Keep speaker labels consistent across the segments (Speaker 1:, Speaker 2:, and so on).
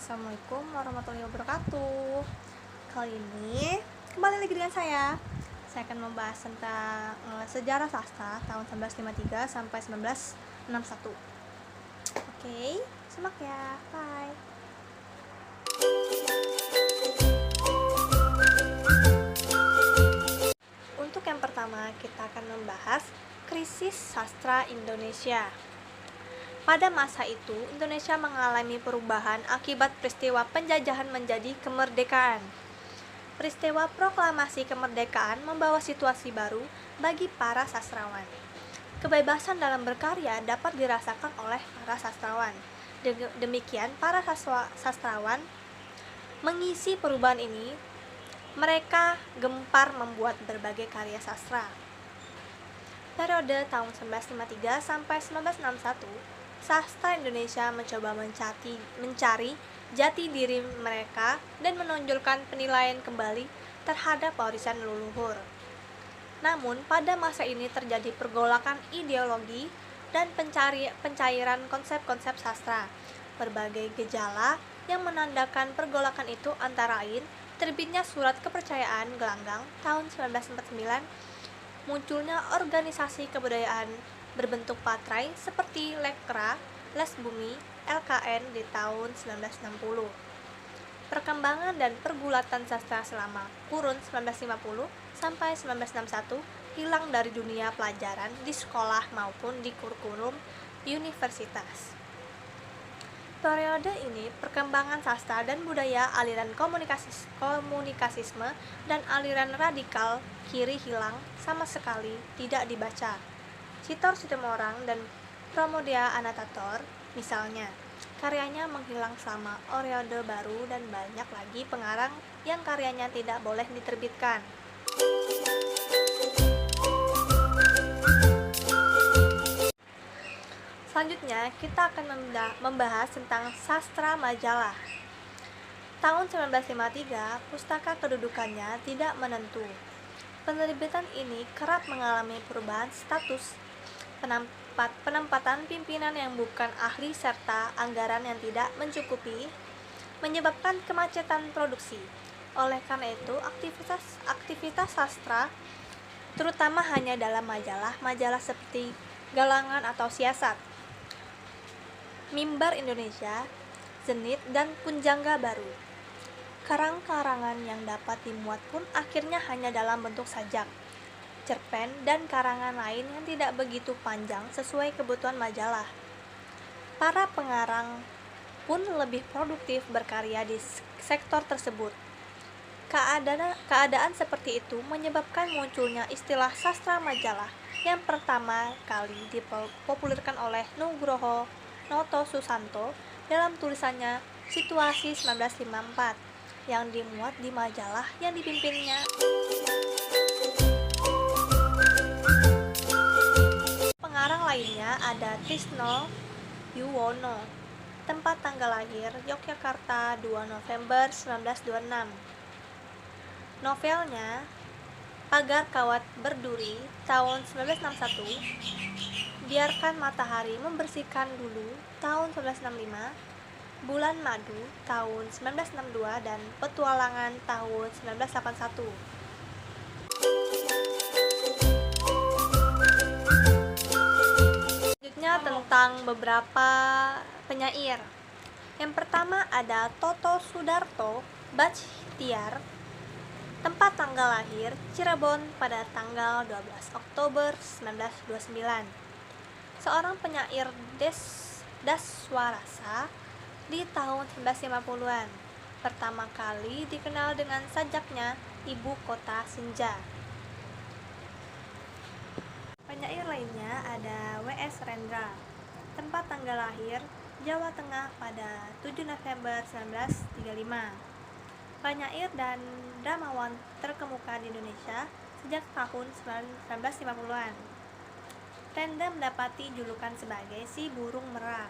Speaker 1: Assalamualaikum warahmatullahi wabarakatuh. Kali ini kembali lagi dengan saya. Saya akan membahas tentang sejarah sastra tahun 1953 sampai 1961. Oke, simak ya. Bye. Untuk yang pertama, kita akan membahas krisis sastra Indonesia. Pada masa itu, Indonesia mengalami perubahan akibat peristiwa penjajahan menjadi kemerdekaan. Peristiwa proklamasi kemerdekaan membawa situasi baru bagi para sastrawan. Kebebasan dalam berkarya dapat dirasakan oleh para sastrawan. Demikian, para sastrawan mengisi perubahan ini. Mereka gempar membuat berbagai karya sastra. Periode tahun 1953 sampai 1961, sastra Indonesia mencoba mencari jati diri mereka dan menonjolkan penilaian kembali terhadap warisan leluhur. Namun, pada masa ini terjadi pergolakan ideologi dan pencairan konsep-konsep sastra. Berbagai gejala yang menandakan pergolakan itu antara lain terbitnya Surat Kepercayaan Gelanggang tahun 1949, munculnya organisasi kebudayaan berbentuk patrai seperti Lekra, Les Bumi, LKN di tahun 1960. Perkembangan dan pergulatan sastra selama kurun 1950 sampai 1961 hilang dari dunia pelajaran di sekolah maupun di kurikulum universitas. Periode ini, perkembangan sastra dan budaya, aliran komunikasisme, dan aliran radikal kiri hilang sama sekali tidak dibaca. Sitor Situmorang dan Pramoedya Anantatur, misalnya, karyanya menghilang selama Orde Baru dan banyak lagi pengarang yang karyanya tidak boleh diterbitkan. Selanjutnya, kita akan membahas tentang sastra majalah. Tahun 1953, pustaka kedudukannya tidak menentu. Penerbitan ini kerap mengalami perubahan status, penempatan pimpinan yang bukan ahli serta anggaran yang tidak mencukupi, menyebabkan kemacetan produksi. Oleh karena itu, aktivitas sastra terutama hanya dalam majalah seperti Galangan atau Siasat, Mimbar Indonesia, Zenit, dan Punjangga Baru. Karang-karangan yang dapat dimuat pun akhirnya hanya dalam bentuk sajak, cerpen, dan karangan lain yang tidak begitu panjang sesuai kebutuhan majalah. Para pengarang pun lebih produktif berkarya di sektor tersebut. Keadaan seperti itu menyebabkan munculnya istilah sastra majalah yang pertama kali dipopulerkan oleh Nugroho Noto Susanto dalam tulisannya Situasi 1954 yang dimuat di majalah yang dipimpinnya. Pengarang lainnya ada Trisno Yuwono, tempat tanggal lahir Yogyakarta 2 November 1926. Novelnya Pagar Kawat Berduri tahun 1961, Biarkan Matahari Membersihkan Dulu tahun 1965, Bulan Madu tahun 1962, dan Petualangan tahun 1981. Selanjutnya tentang beberapa penyair. Yang pertama ada Toto Sudarto Bachtiar, tempat tanggal lahir Cirebon pada tanggal 12 Oktober 1929. Seorang penyair Daswarasa di tahun 1950-an. Pertama kali dikenal dengan sajaknya Ibu Kota Senja. Penyair lainnya ada W.S. Rendra, tempat tanggal lahir Jawa Tengah pada 7 November 1935. Penyair dan dramawan terkemuka di Indonesia sejak tahun 1950-an. Rendra mendapati julukan sebagai si burung merak.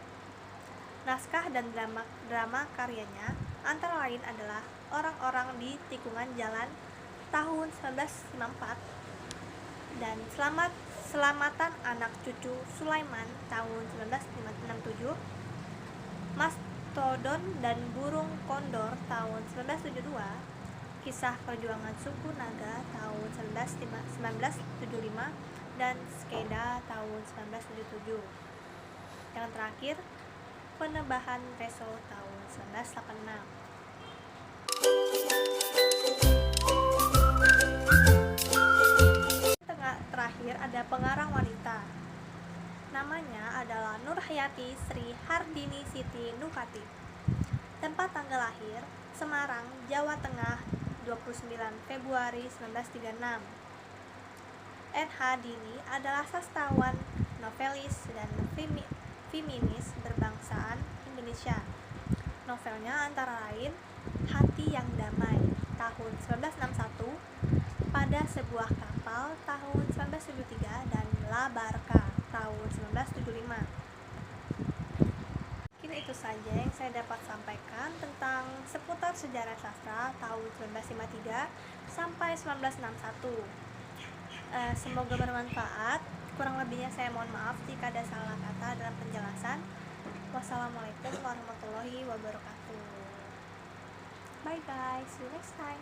Speaker 1: Naskah dan drama karyanya antara lain adalah Orang-orang di Tikungan Jalan tahun 1954 dan Selamatan Anak Cucu Sulaiman tahun 1967, Todon dan Burung Kondor tahun 1972, Kisah Perjuangan Suku Naga tahun 1975, dan Skeda tahun 1977. Yang terakhir, Penebahan Reso tahun 1986. Terakhir ada pengarang wanita. Namanya adalah Nurhayati Sri Hardini Siti Nukati. Tempat tanggal lahir Semarang, Jawa Tengah, 29 Februari 1936. N.H. Dini adalah sastrawan, novelis, dan feminis berbangsaan Indonesia. Novelnya antara lain Hati yang Damai tahun 1961, Pada Sebuah Kapal tahun 1973, dan La Barca tahun 1975. Mungkin itu saja yang saya dapat sampaikan tentang seputar sejarah sastra tahun 1953 sampai 1961. Semoga bermanfaat. Kurang lebihnya saya mohon maaf jika ada salah kata dalam penjelasan. Wassalamualaikum warahmatullahi wabarakatuh. Bye guys, see you next time.